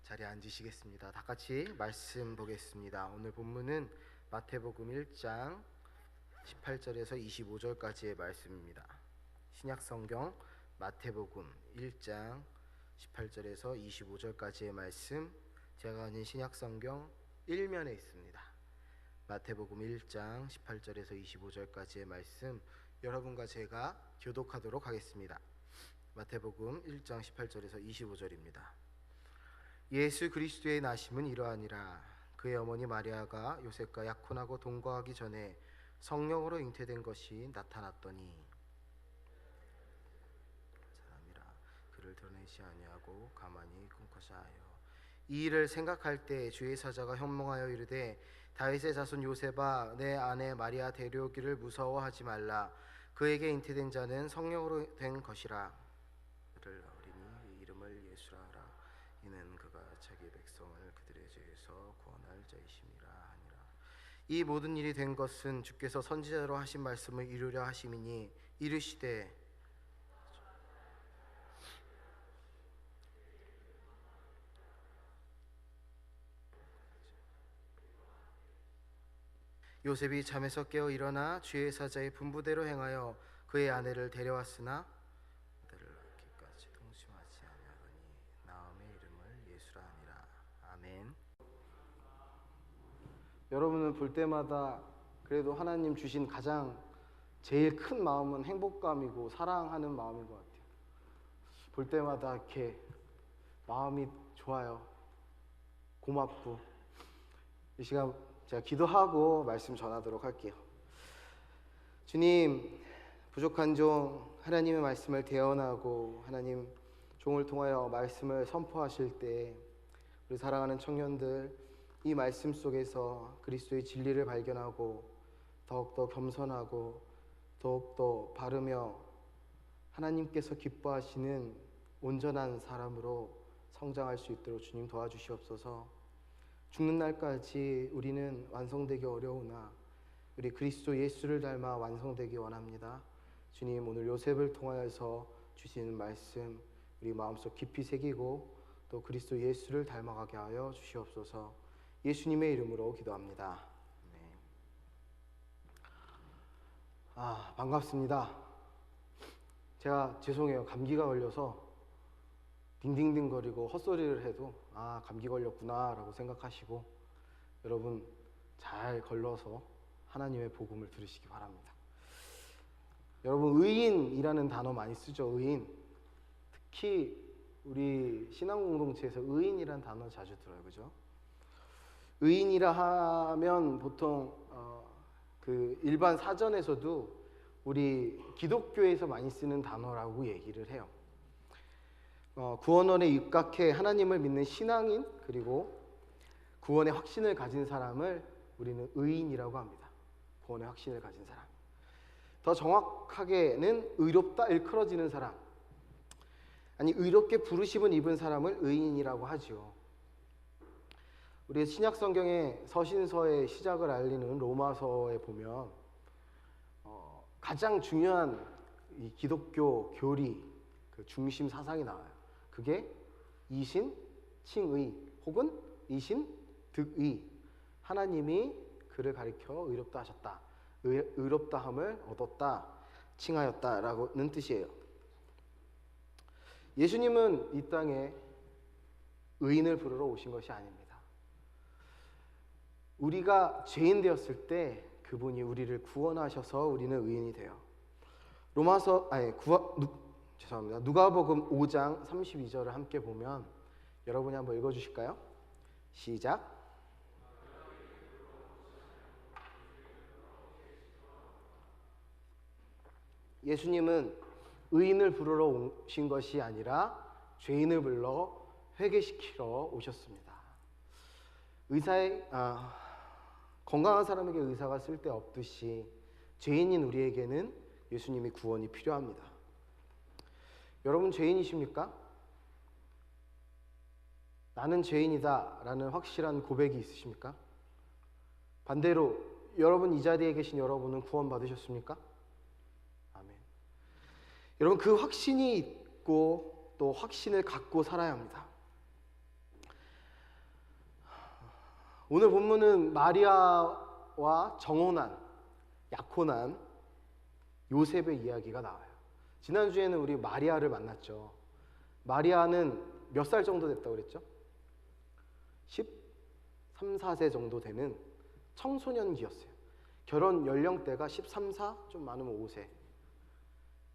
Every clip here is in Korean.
자리에 앉으시겠습니다. 다 같이 말씀 보겠습니다. 오늘 본문은 마태복음 1장 18절에서 25절까지의 말씀입니다. 신약성경 마태복음 1장 18절에서 25절까지의 말씀, 제가 가진 신약성경 1면에 있습니다. 마태복음 1장 18절에서 25절까지의 말씀, 여러분과 제가 교독하도록 하겠습니다. 마태복음 1장 18절에서 25절입니다. 예수 그리스도의 나심은 이러하니라. 그의 어머니 마리아가 요셉과 약혼하고 동거하기 전에 성령으로 잉태된 것이 나타났더니 사람이라 그를 드러내지 아니하고 가만히 꿈꿔자 하여 이 일을 생각할 때 주의 사자가 현몽하여 이르되 다윗의 자손 요셉아, 내 아내 마리아 데려오기를 무서워하지 말라. 그에게 잉태된 자는 성령으로 된 것이라. 그를 어린이 이름을 예수라 하라. 이는 그가 자기 백성을 그들의 죄에서 구원할 자이심이라 하니라. 이 모든 일이 된 것은 주께서 선지자로 하신 말씀을 이루려 하심이니 이르시되 요셉이 잠에서 깨어 일어나 주의 사자의 분부대로 행하여 그의 아내를 데려왔으나 그들을 낳기까지 동심하지 아니하더니 나음의 이름을 예수라 하니라. 아멘. 여러분은 볼 때마다 그래도 하나님 주신 가장 제일 큰 마음은 행복감이고 사랑하는 마음인 것 같아요. 볼 때마다 이렇게 마음이 좋아요. 고맙고. 이 시간 제가 기도하고 말씀 전하도록 할게요. 주님, 부족한 종 하나님의 말씀을 대언하고 하나님 종을 통하여 말씀을 선포하실 때 우리 사랑하는 청년들 이 말씀 속에서 그리스도의 진리를 발견하고 더욱더 겸손하고 더욱더 바르며 하나님께서 기뻐하시는 온전한 사람으로 성장할 수 있도록 주님 도와주시옵소서. 죽는 날까지 우리는 완성되기 어려우나 우리 그리스도 예수를 닮아 완성되기 원합니다. 주님, 오늘 요셉을 통하여서 주시는 말씀 우리 마음속 깊이 새기고 또 그리스도 예수를 닮아가게 하여 주시옵소서. 예수님의 이름으로 기도합니다. 네. 반갑습니다. 제가 죄송해요. 감기가 걸려서 딩딩딩거리고 헛소리를 해도 감기 걸렸구나 라고 생각하시고 여러분 잘 걸러서 하나님의 복음을 들으시기 바랍니다. 여러분, 의인이라는 단어 많이 쓰죠. 의인. 특히 우리 신앙공동체에서 의인이라는 단어 자주 들어요. 그죠? 의인이라 하면 보통 그 일반 사전에서도 우리 기독교에서 많이 쓰는 단어라고 얘기를 해요. 구원원에 입각해 하나님을 믿는 신앙인 그리고 구원의 확신을 가진 사람을 우리는 의인이라고 합니다. 구원의 확신을 가진 사람. 더 정확하게는 의롭다 일컬어지는 사람, 아니 의롭게 부르심을 입은 사람을 의인이라고 하죠. 우리 신약 성경의 서신서의 시작을 알리는 로마서에 보면 가장 중요한 이 기독교 교리 그 중심 사상이 나와요. 그게 이신 칭의 혹은 이신 득의. 하나님이 그를 가리켜 의롭다 하셨다. 의롭다함을 얻었다. 칭하였다라는 뜻이에요. 예수님은 이 땅에 의인을 부르러 오신 것이 아닙니다. 우리가 죄인 되었을 때 그분이 우리를 구원하셔서 우리는 의인이 돼요. 누가복음 5장 32절을 함께 보면 여러분이 한번 읽어주실까요? 시작. 예수님은 의인을 부르러 오신 것이 아니라 죄인을 불러 회개시키러 오셨습니다. 건강한 사람에게 의사가 쓸데없듯이 죄인인 우리에게는 예수님이 구원이 필요합니다. 여러분 죄인이십니까? 나는 죄인이다 라는 확실한 고백이 있으십니까? 반대로 여러분 이 자리에 계신 여러분은 구원 받으셨습니까? 아멘. 여러분 그 확신이 있고 또 확신을 갖고 살아야 합니다. 오늘 본문은 마리아와 정혼한, 약혼한 요셉의 이야기가 나와요. 지난주에는 우리 마리아를 만났죠. 마리아는 몇 살 정도 됐다고 그랬죠? 13, 14세 정도 되는 청소년기였어요. 결혼 연령대가 13, 4, 좀 많으면 5세.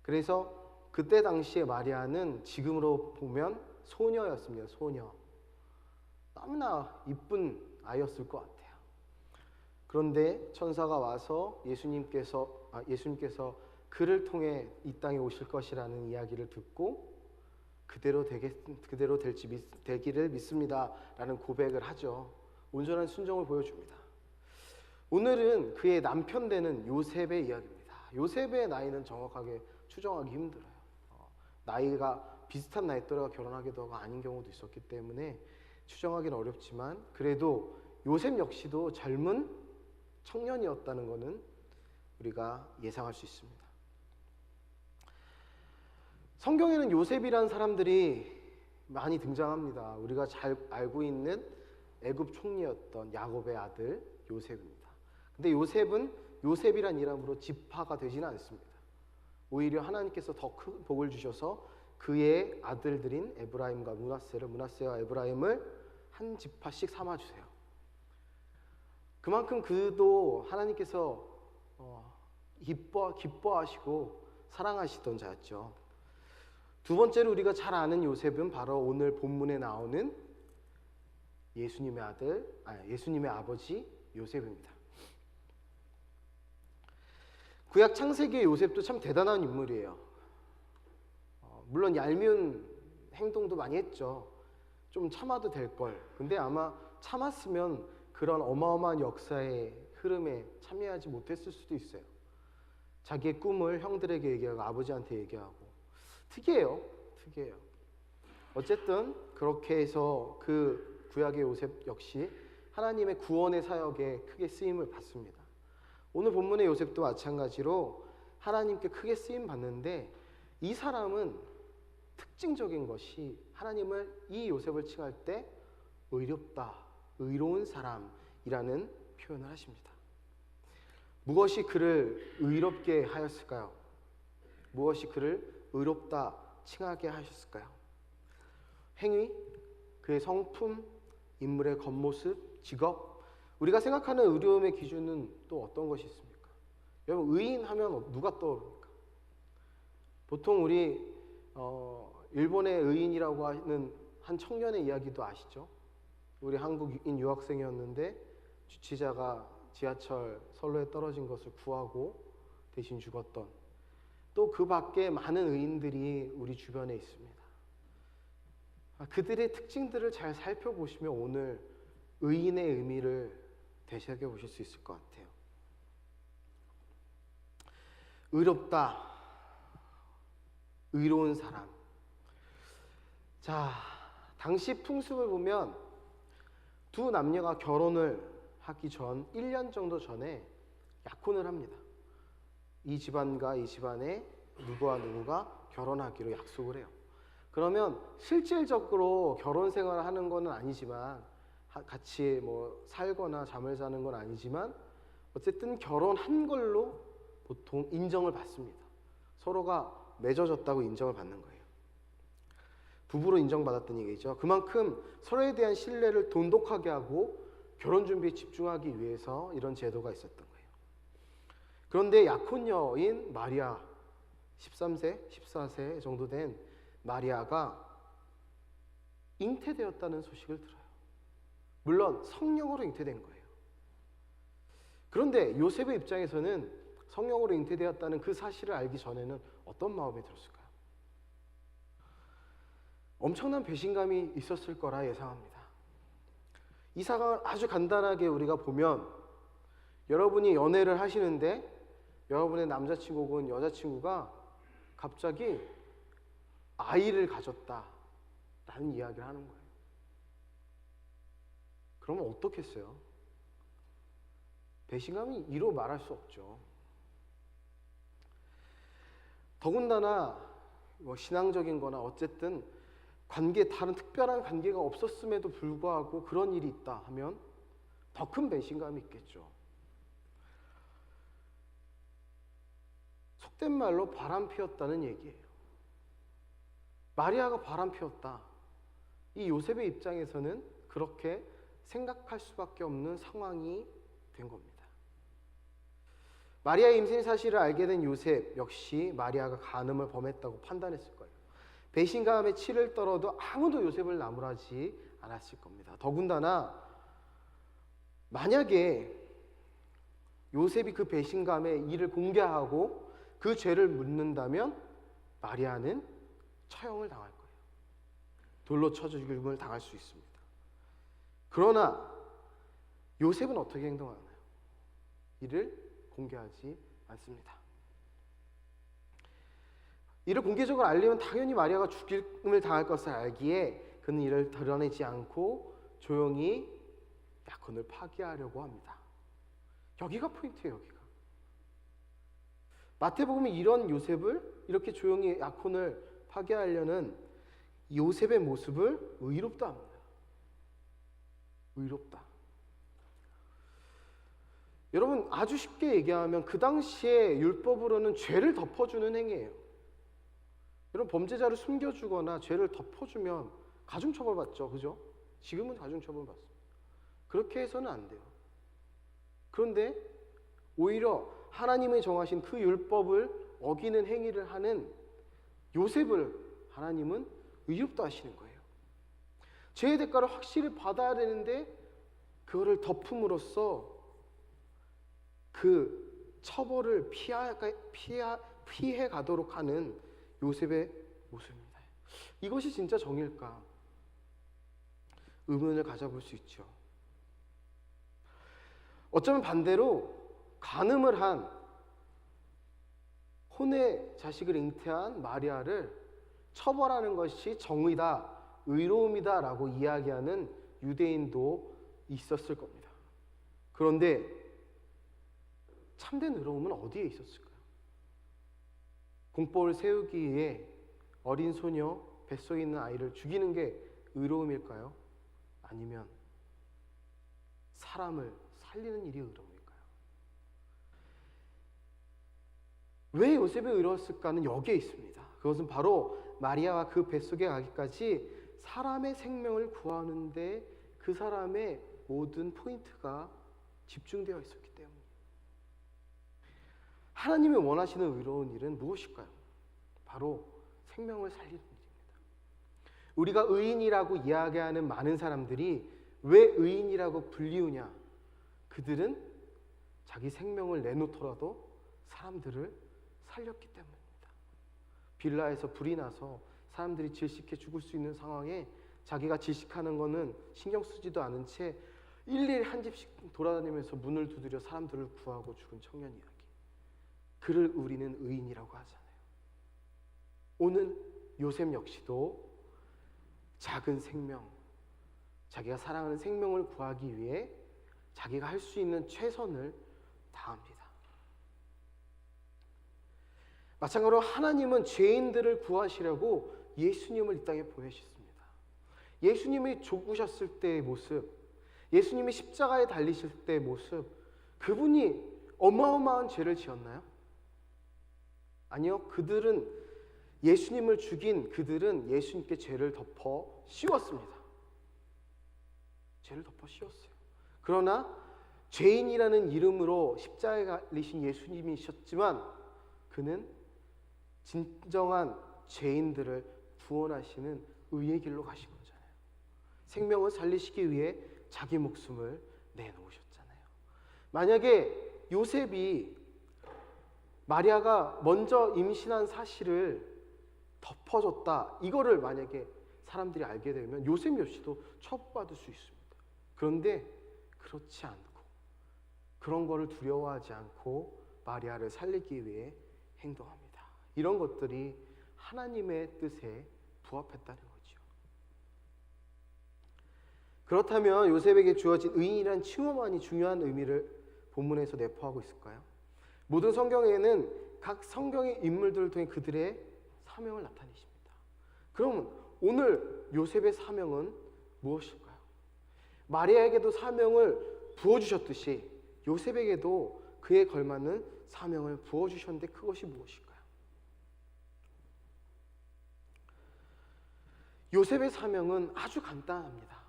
그래서 그때 당시에 마리아는 지금으로 보면 소녀였습니다. 소녀. 너무나 이쁜 아이였을 것 같아요. 그런데 천사가 와서 예수님께서 그를 통해 이 땅에 오실 것이라는 이야기를 듣고 그대로 되기를 믿습니다라는 고백을 하죠. 온전한 순종을 보여줍니다. 오늘은 그의 남편 되는 요셉의 이야기입니다. 요셉의 나이는 정확하게 추정하기 힘들어요. 나이가 비슷한 나이또래가 결혼하기도 하고 아닌 경우도 있었기 때문에 추정하기는 어렵지만 그래도 요셉 역시도 젊은 청년이었다는 것은 우리가 예상할 수 있습니다. 성경에는 요셉이라는 사람들이 많이 등장합니다. 우리가 잘 알고 있는 애굽 총리였던 야곱의 아들 요셉입니다. 근데 요셉은 요셉이란 이름으로 지파가 되지는 않습니다. 오히려 하나님께서 더 큰 복을 주셔서 그의 아들들인 에브라임과 므낫세와 에브라임을 한 지파씩 삼아주세요. 그만큼 그도 하나님께서 기뻐하시고 사랑하시던 자였죠. 두 번째로 우리가 잘 아는 요셉은 바로 오늘 본문에 나오는 예수님의 아버지 요셉입니다. 구약 창세기의 요셉도 참 대단한 인물이에요. 물론 얄미운 행동도 많이 했죠. 좀 참아도 될 걸. 근데 아마 참았으면 그런 어마어마한 역사의 흐름에 참여하지 못했을 수도 있어요. 자기의 꿈을 형들에게 얘기하고 아버지한테 얘기하고 특이해요. 어쨌든 그렇게 해서 그 구약의 요셉 역시 하나님의 구원의 사역에 크게 쓰임을 받습니다. 오늘 본문의 요셉도 마찬가지로 하나님께 크게 쓰임 받는데 이 사람은 특징적인 것이 하나님을 이 요셉을 칭할 때 의롭다, 의로운 사람이라는 표현을 하십니다. 무엇이 그를 의롭게 하였을까요? 무엇이 그를 의롭다 칭하게 하셨을까요? 행위, 그의 성품, 인물의 겉모습, 직업. 우리가 생각하는 의로움의 기준은 또 어떤 것이 있습니까? 여러분 의인 하면 누가 떠오릅니까? 보통 우리 일본의 의인이라고 하는 한 청년의 이야기도 아시죠? 우리 한국인 유학생이었는데 주치자가 지하철 선로에 떨어진 것을 구하고 대신 죽었던 또 그 밖에 많은 의인들이 우리 주변에 있습니다. 그들의 특징들을 잘 살펴보시면 오늘 의인의 의미를 되새겨 보실 수 있을 것 같아요. 의롭다, 의로운 사람. 자, 당시 풍습을 보면 두 남녀가 결혼을 하기 전 1년 정도 전에 약혼을 합니다. 이 집안과 이 집안에 누구와 누구가 결혼하기로 약속을 해요. 그러면 실질적으로 결혼 생활을 하는 건 아니지만 같이 살거나 잠을 자는 건 아니지만 어쨌든 결혼한 걸로 보통 인정을 받습니다. 서로가 맺어졌다고 인정을 받는 거예요. 부부로 인정받았던 얘기죠. 그만큼 서로에 대한 신뢰를 돈독하게 하고 결혼 준비에 집중하기 위해서 이런 제도가 있었던 거예요. 그런데 약혼녀인 마리아 13세, 14세 정도 된 마리아가 잉태되었다는 소식을 들어요. 물론 성령으로 잉태된 거예요. 그런데 요셉의 입장에서는 성령으로 잉태되었다는 그 사실을 알기 전에는 어떤 마음이 들었을까요? 엄청난 배신감이 있었을 거라 예상합니다. 이 사강을 아주 간단하게 우리가 보면 여러분이 연애를 하시는데 여러분의 남자친구 혹은 여자친구가 갑자기 아이를 가졌다라는 이야기를 하는 거예요. 그러면 어떻겠어요? 배신감이 이로 말할 수 없죠. 더군다나 신앙적인 거나 어쨌든 다른 특별한 관계가 없었음에도 불구하고 그런 일이 있다 하면 더 큰 배신감이 있겠죠. 속된 말로 바람 피웠다는 얘기예요. 마리아가 바람 피웠다. 이 요셉의 입장에서는 그렇게 생각할 수밖에 없는 상황이 된 겁니다. 마리아의 임신 사실을 알게 된 요셉 역시 마리아가 간음을 범했다고 판단했을 거예요. 배신감에 치를 떨어도 아무도 요셉을 나무라지 않았을 겁니다. 더군다나 만약에 요셉이 그 배신감에 이를 공개하고 그 죄를 묻는다면 마리아는 처형을 당할 거예요. 돌로 쳐 죽임을 당할 수 있습니다. 그러나 요셉은 어떻게 행동하나요? 이를 공개하지 않습니다. 이를 공개적으로 알리면 당연히 마리아가 죽임을 당할 것을 알기에 그는 이를 드러내지 않고 조용히 약혼을 파기하려고 합니다. 여기가 포인트예요. 여기가. 마태복음이 이런 요셉을 이렇게 조용히 약혼을 파기하려는 요셉의 모습을 의롭다 합니다. 의롭다. 여러분, 아주 쉽게 얘기하면 그 당시에 율법으로는 죄를 덮어주는 행위예요. 여러분, 범죄자를 숨겨주거나 죄를 덮어주면 가중처벌받죠. 그죠? 지금은 가중처벌받습니다. 그렇게 해서는 안 돼요. 그런데 오히려 하나님이 정하신 그 율법을 어기는 행위를 하는 요셉을 하나님은 의롭다 하시는 거예요. 죄의 대가를 확실히 받아야 되는데 그거를 덮음으로써 그 처벌을 피해 가도록 하는 요셉의 모습입니다. 이것이 진짜 정의일까? 의문을 가져볼 수 있죠. 어쩌면 반대로 간음을 한 혼의 자식을 잉태한 마리아를 처벌하는 것이 정의다, 의로움이다 라고 이야기하는 유대인도 있었을 겁니다. 그런데 참된 의로움은 어디에 있었을까요? 공법을 세우기 위해 어린 소녀, 뱃속에 있는 아이를 죽이는 게 의로움일까요? 아니면 사람을 살리는 일이 의로움일까요? 왜 요셉이 의로웠을까는 여기에 있습니다. 그것은 바로 마리아와 그 뱃속에 가기까지 사람의 생명을 구하는데 그 사람의 모든 포인트가 집중되어 있었기 때문입니다. 하나님이 원하시는 의로운 일은 무엇일까요? 바로 생명을 살리는 일입니다. 우리가 의인이라고 이야기하는 많은 사람들이 왜 의인이라고 불리우냐? 그들은 자기 생명을 내놓더라도 사람들을 살렸기 때문입니다. 빌라에서 불이 나서 사람들이 질식해 죽을 수 있는 상황에 자기가 질식하는 거는 신경 쓰지도 않은 채 일일이 한 집씩 돌아다니면서 문을 두드려 사람들을 구하고 죽은 청년 이야기. 그를 우리는 의인이라고 하잖아요. 오늘 요셉 역시도 작은 생명, 자기가 사랑하는 생명을 구하기 위해 자기가 할 수 있는 최선을 다합니다. 마찬가지로 하나님은 죄인들을 구하시려고 예수님을 이 땅에 보내셨습니다. 예수님이 죽으셨을 때의 모습, 예수님이 십자가에 달리실 때의 모습, 그분이 어마어마한 죄를 지었나요? 아니요. 그들은 예수님을 죽인 그들은 예수님께 죄를 덮어 씌웠습니다. 죄를 덮어 씌웠어요. 그러나 죄인이라는 이름으로 십자가에 달리신 예수님이셨지만 그는 진정한 죄인들을 구원하시는 의의 길로 가신 거잖아요. 생명을 살리시기 위해 자기 목숨을 내놓으셨잖아요. 만약에 요셉이 마리아가 먼저 임신한 사실을 덮어줬다, 이거를 만약에 사람들이 알게 되면 요셉 역시도 처벌받을 수 있습니다. 그런데 그렇지 않고 그런 거를 두려워하지 않고 마리아를 살리기 위해 행동합니다. 이런 것들이 하나님의 뜻에 부합했다는 거죠. 그렇다면 요셉에게 주어진 의인이란 칭호만이 중요한 의미를 본문에서 내포하고 있을까요? 모든 성경에는 각 성경의 인물들을 통해 그들의 사명을 나타내십니다. 그럼 오늘 요셉의 사명은 무엇일까요? 마리아에게도 사명을 부어주셨듯이 요셉에게도 그에 걸맞는 사명을 부어주셨는데 그것이 무엇일까요? 요셉의 사명은 아주 간단합니다.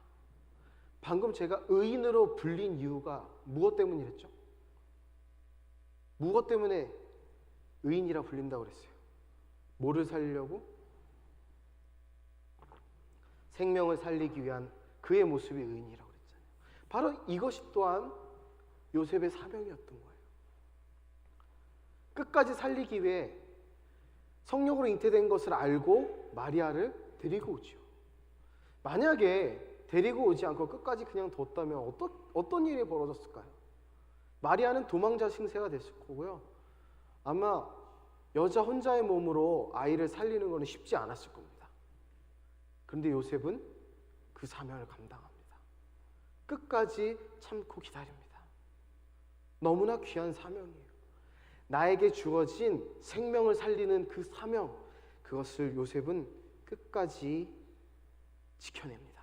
방금 제가 의인으로 불린 이유가 무엇 때문이랬죠? 무엇 때문에 의인이라 불린다고 그랬어요? 뭐를 살리려고? 생명을 살리기 위한 그의 모습이 의인이라고 그랬잖아요. 바로 이것이 또한 요셉의 사명이었던 거예요. 끝까지 살리기 위해 성령으로 잉태된 것을 알고 마리아를 데리고 오죠. 만약에 데리고 오지 않고 끝까지 그냥 뒀다면 어떤 일이 벌어졌을까요? 마리아는 도망자 신세가 됐을 거고요. 아마 여자 혼자의 몸으로 아이를 살리는 것은 쉽지 않았을 겁니다. 그런데 요셉은 그 사명을 감당합니다. 끝까지 참고 기다립니다. 너무나 귀한 사명이에요. 나에게 주어진 생명을 살리는 그 사명, 그것을 요셉은 끝까지 지켜냅니다.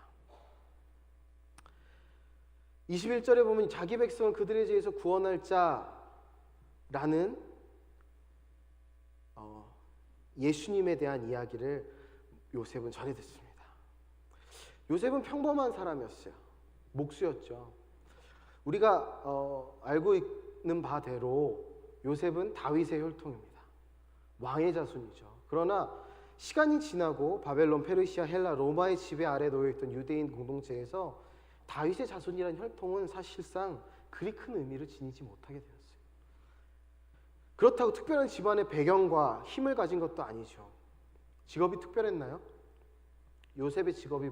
21절에 보면 자기 백성을 그들의 죄에서 구원할 자라는 예수님에 대한 이야기를 요셉은 전해 듣습니다. 요셉은 평범한 사람이었어요. 목수였죠. 우리가 알고 있는 바대로 요셉은 다윗의 혈통입니다. 왕의 자손이죠. 그러나 시간이 지나고 바벨론, 페르시아, 헬라, 로마의 지배 아래 놓여있던 유대인 공동체에서 다윗의 자손이라는 혈통은 사실상 그리 큰 의미를 지니지 못하게 되었어요. 그렇다고 특별한 집안의 배경과 힘을 가진 것도 아니죠. 직업이 특별했나요? 요셉의 직업이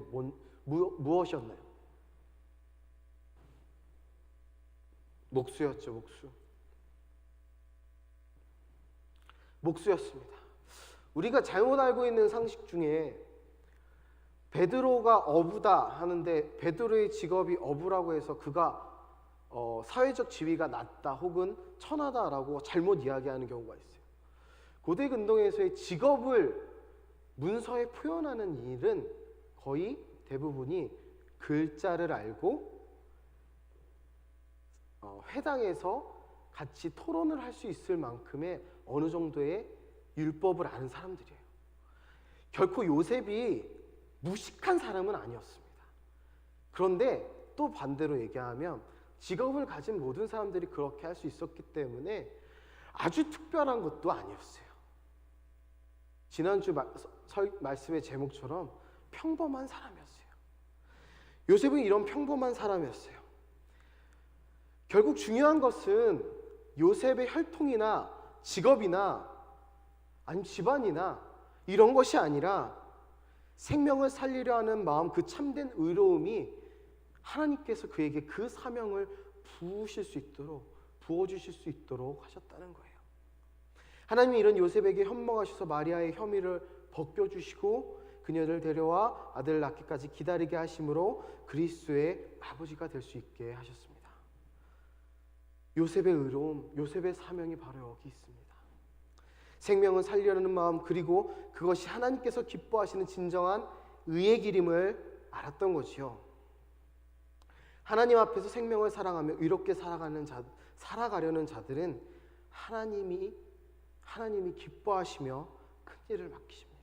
무엇이었나요? 목수였죠. 목수였습니다. 우리가 잘못 알고 있는 상식 중에 베드로가 어부다 하는데 베드로의 직업이 어부라고 해서 그가 사회적 지위가 낮다 혹은 천하다라고 잘못 이야기하는 경우가 있어요. 고대 근동에서의 직업을 문서에 표현하는 일은 거의 대부분이 글자를 알고 회당에서 같이 토론을 할 수 있을 만큼의 어느 정도의 율법을 아는 사람들이에요. 결코 요셉이 무식한 사람은 아니었습니다. 그런데 또 반대로 얘기하면 직업을 가진 모든 사람들이 그렇게 할 수 있었기 때문에 아주 특별한 것도 아니었어요. 지난주 말씀의 제목처럼 평범한 사람이었어요. 요셉은 이런 평범한 사람이었어요. 결국 중요한 것은 요셉의 혈통이나 직업이나 아니면 집안이나 이런 것이 아니라 생명을 살리려 하는 마음, 그 참된 의로움이 하나님께서 그에게 그 사명을 부어주실 수 있도록 하셨다는 거예요. 하나님이 이런 요셉에게 현몽하셔서 마리아의 혐의를 벗겨주시고 그녀를 데려와 아들을 낳기까지 기다리게 하심으로 그리스도의 아버지가 될 수 있게 하셨습니다. 요셉의 의로움, 요셉의 사명이 바로 여기 있습니다. 생명을 살려는 마음, 그리고 그것이 하나님께서 기뻐하시는 진정한 의의 길임을 알았던 거지요. 하나님 앞에서 생명을 사랑하며 의롭게 살아가려는 자들은 하나님이 기뻐하시며 큰 일을 맡기십니다.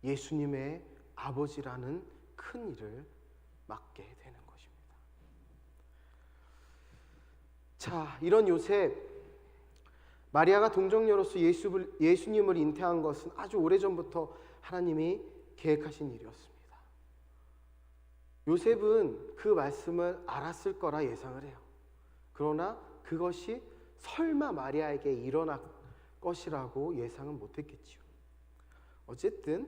예수님의 아버지라는 큰 일을 맡게 되는 것입니다. 자, 이런 요셉, 마리아가 동정녀로서 예수님을 잉태한 것은 아주 오래전부터 하나님이 계획하신 일이었습니다. 요셉은 그 말씀을 알았을 거라 예상을 해요. 그러나 그것이 설마 마리아에게 일어날 것이라고 예상은 못했겠지요. 어쨌든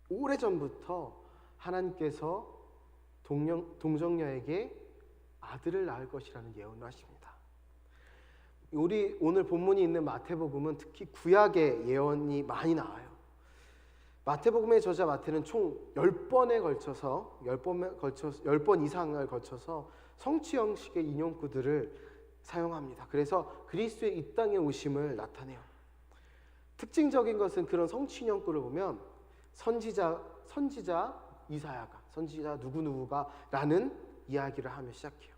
오래전부터 하나님께서 동정녀에게 아들을 낳을 것이라는 예언을 하십니다. 우리 오늘 본문이 있는 마태복음은 특히 구약의 예언이 많이 나와요. 마태복음의 저자 마태는 총 10번 이상을 걸쳐서 성취 형식의 인용구들을 사용합니다. 그래서 그리스도의 이 땅에 오심을 나타내요. 특징적인 것은 그런 성취 인용구를 보면 선지자, 이사야가, 선지자 누구누구가 라는 이야기를 하며 시작해요.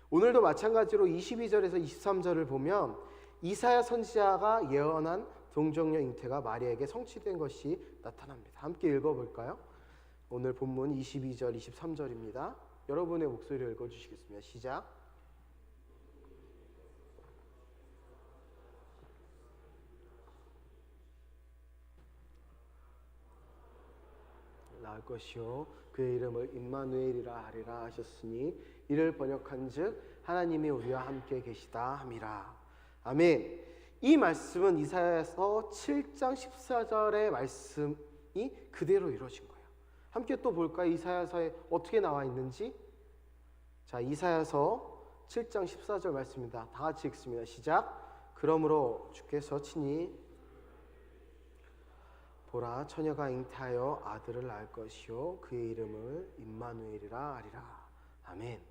오늘도 마찬가지로 22절에서 23절을 보면 이사야 선지자가 예언한 동정녀 잉태가 마리아에게 성취된 것이 나타납니다. 함께 읽어볼까요? 오늘 본문 22절, 23절입니다. 여러분의 목소리를 읽어주시겠습니다. 시작. 낳을 것이요 그의 이름을 임마누엘이라 하리라 하셨으니 이를 번역한즉 하나님이 우리와 함께 계시다 함이라. 아멘. 이 말씀은 이사야서 7장 14절의 말씀이 그대로 이루어진 거예요. 함께 또 볼까요? 이사야서에 어떻게 나와 있는지. 자, 이사야서 7장 14절 말씀입니다. 다 같이 읽습니다. 시작. 그러므로 주께서 친히 보라, 처녀가 잉태하여 아들을 낳을 것이요 그의 이름을 임마누엘이라 하리라. 아멘.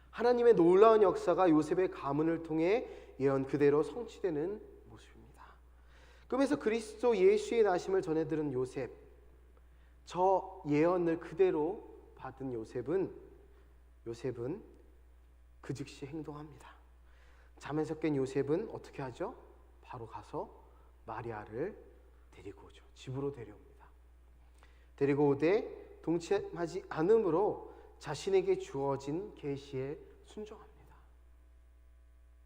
하나님의 놀라운 역사가 요셉의 가문을 통해 예언 그대로 성취되는 모습입니다. 그러면서 그리스도 예수의 나심을 전해들은 요셉, 저 예언을 그대로 받은 요셉은 그 즉시 행동합니다. 잠에서 깬 요셉은 어떻게 하죠? 바로 가서 마리아를 데리고 오죠. 집으로 데려옵니다. 데리고 오되 동참하지 않으므로 자신에게 주어진 계시에 순종합니다.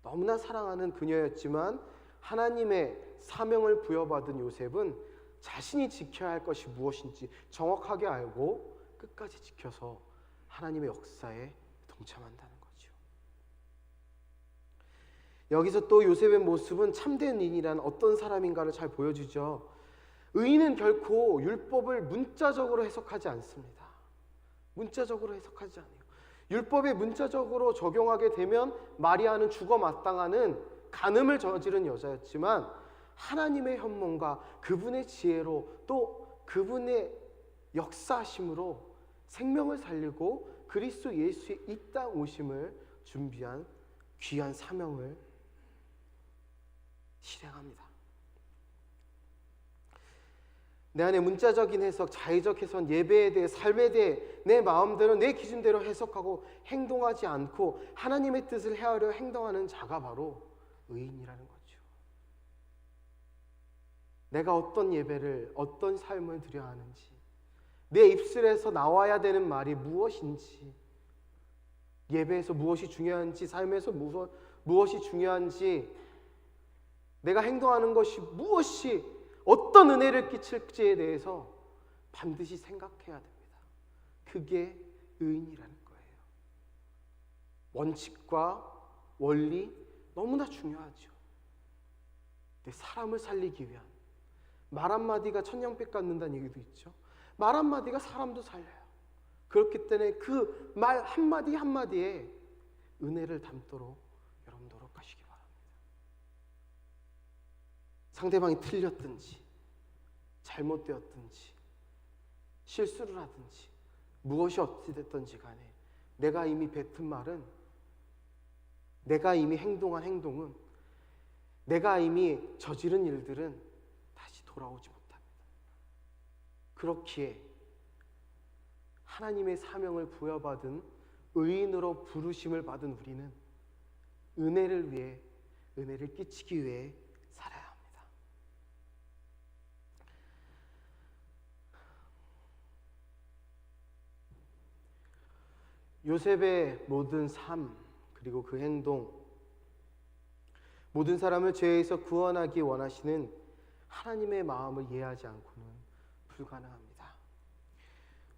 너무나 사랑하는 그녀였지만 하나님의 사명을 부여받은 요셉은 자신이 지켜야 할 것이 무엇인지 정확하게 알고 끝까지 지켜서 하나님의 역사에 동참한다는 거죠. 여기서 또 요셉의 모습은 참된 의인이란 어떤 사람인가를 잘 보여주죠. 의인은 결코 율법을 문자적으로 해석하지 않습니다. 문자적으로 해석하지 않아요. 율법에 문자적으로 적용하게 되면 마리아는 죽어 마땅하는 간음을 저지른 여자였지만 하나님의 현몽과 그분의 지혜로 또 그분의 역사하심으로 생명을 살리고 그리스도 예수의 이 땅 오심을 준비한 귀한 사명을 실행합니다. 내 안에 문자적인 해석, 자의적 해석, 예배에 대해, 삶에 대해 내 마음대로, 내 기준대로 해석하고 행동하지 않고 하나님의 뜻을 헤아려 행동하는 자가 바로 의인이라는 거죠. 내가 어떤 예배를, 어떤 삶을 드려야 하는지, 내 입술에서 나와야 되는 말이 무엇인지, 예배에서 무엇이 중요한지, 삶에서 무엇이 중요한지, 내가 행동하는 것이 무엇이 어떤 은혜를 끼칠지에 대해서 반드시 생각해야 됩니다. 그게 의인이라는 거예요. 원칙과 원리 너무나 중요하죠. 근데 사람을 살리기 위한 말 한마디가 천냥빚 갚는다는 얘기도 있죠. 말 한마디가 사람도 살려요. 그렇기 때문에 그 말 한마디 한마디에 은혜를 담도록 여러분 노력하시기 바랍니다. 상대방이 틀렸든지 잘못되었든지 실수를 하든지 무엇이 어찌 됐든지 간에 내가 이미 뱉은 말은, 내가 이미 행동한 행동은, 내가 이미 저지른 일들은 다시 돌아오지 못합니다. 그렇기에 하나님의 사명을 부여받은 의인으로 부르심을 받은 우리는 은혜를 위해, 은혜를 끼치기 위해 살아야 합니다. 요셉의 모든 삶 그리고 그 행동, 모든 사람을 죄에서 구원하기 원하시는 하나님의 마음을 이해하지 않고는 불가능합니다.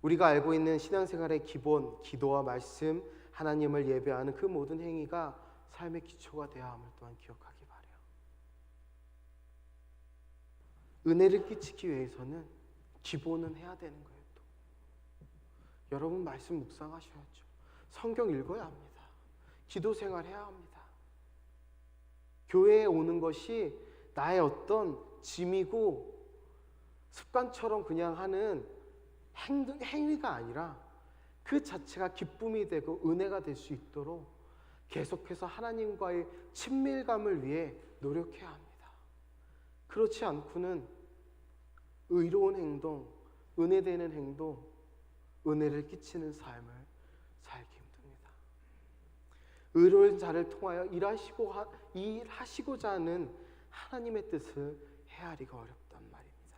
우리가 알고 있는 신앙생활의 기본, 기도와 말씀, 하나님을 예배하는 그 모든 행위가 삶의 기초가 되어야 함을 또한 기억하기 바라요. 은혜를 끼치기 위해서는 기본은 해야 되는 거예요. 또. 여러분 말씀 묵상하셔야죠. 성경 읽어야 합니다. 기도 생활 해야 합니다. 교회에 오는 것이 나의 어떤 짐이고 습관처럼 그냥 하는 행위가 아니라 그 자체가 기쁨이 되고 은혜가 될 수 있도록 계속해서 하나님과의 친밀감을 위해 노력해야 합니다. 그렇지 않고는 의로운 행동, 은혜되는 행동, 은혜를 끼치는 삶을 살기 힘듭니다. 의로운 자를 통하여 일하시고자 하는 하나님의 뜻을 헤아리기가 어렵단 말입니다.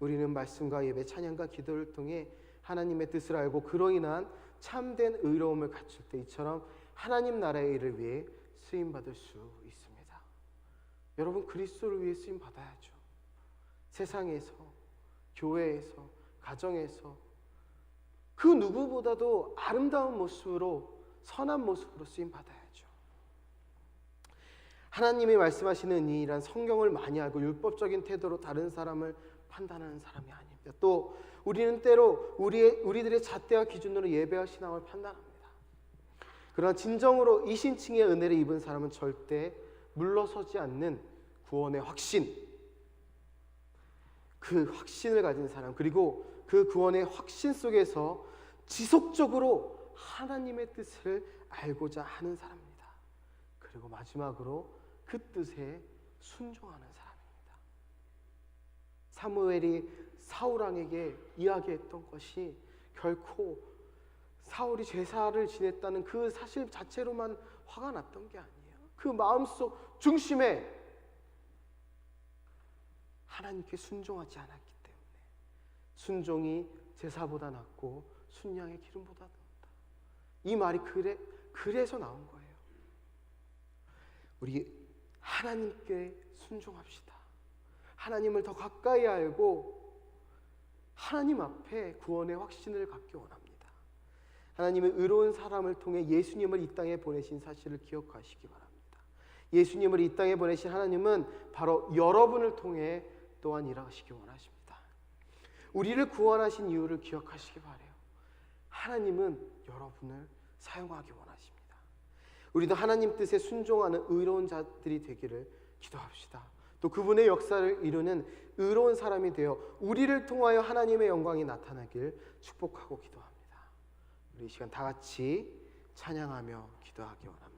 우리는 말씀과 예배, 찬양과 기도를 통해 하나님의 뜻을 알고 그로 인한 참된 의로움을 갖출 때 이처럼 하나님 나라의 일을 위해 쓰임받을 수 있습니다. 여러분, 그리스도를 위해 쓰임받아야죠. 세상에서, 교회에서, 가정에서 그 누구보다도 아름다운 모습으로, 선한 모습으로 쓰임받아야죠. 하나님이 말씀하시는 이 일은 성경을 많이 알고 율법적인 태도로 다른 사람을 판단하는 사람이 아닙니다. 또 우리는 때로 우리들의 잣대와 기준으로 예배와 신앙을 판단합니다. 그러나 진정으로 이신칭의 은혜를 입은 사람은 절대 물러서지 않는 구원의 확신, 그 확신을 가진 사람, 그리고 그 구원의 확신 속에서 지속적으로 하나님의 뜻을 알고자 하는 사람입니다. 그리고 마지막으로 그 뜻에 순종하는 사람입니다. 사무엘이 사울 왕에게 이야기했던 것이 결코 사울이 제사를 지냈다는 그 사실 자체로만 화가 났던 게 아니에요. 그 마음속 중심에 하나님께 순종하지 않았기 때문에 순종이 제사보다 낫고 순양의 기름보다 낫다. 이 말이 그래서 나온 거예요. 우리 하나님께 순종합시다. 하나님을 더 가까이 알고 하나님 앞에 구원의 확신을 갖기 원합니다. 하나님의 의로운 사람을 통해 예수님을 이 땅에 보내신 사실을 기억하시기 바랍니다. 예수님을 이 땅에 보내신 하나님은 바로 여러분을 통해 또한 일하시기 원하십니다. 우리를 구원하신 이유를 기억하시기 바라요. 하나님은 여러분을 사용하기 원하십니다. 우리도 하나님 뜻에 순종하는 의로운 자들이 되기를 기도합시다. 또 그분의 역사를 이루는 의로운 사람이 되어 우리를 통하여 하나님의 영광이 나타나길 축복하고 기도합니다. 우리 이 시간 다 같이 찬양하며 기도하기 원합니다.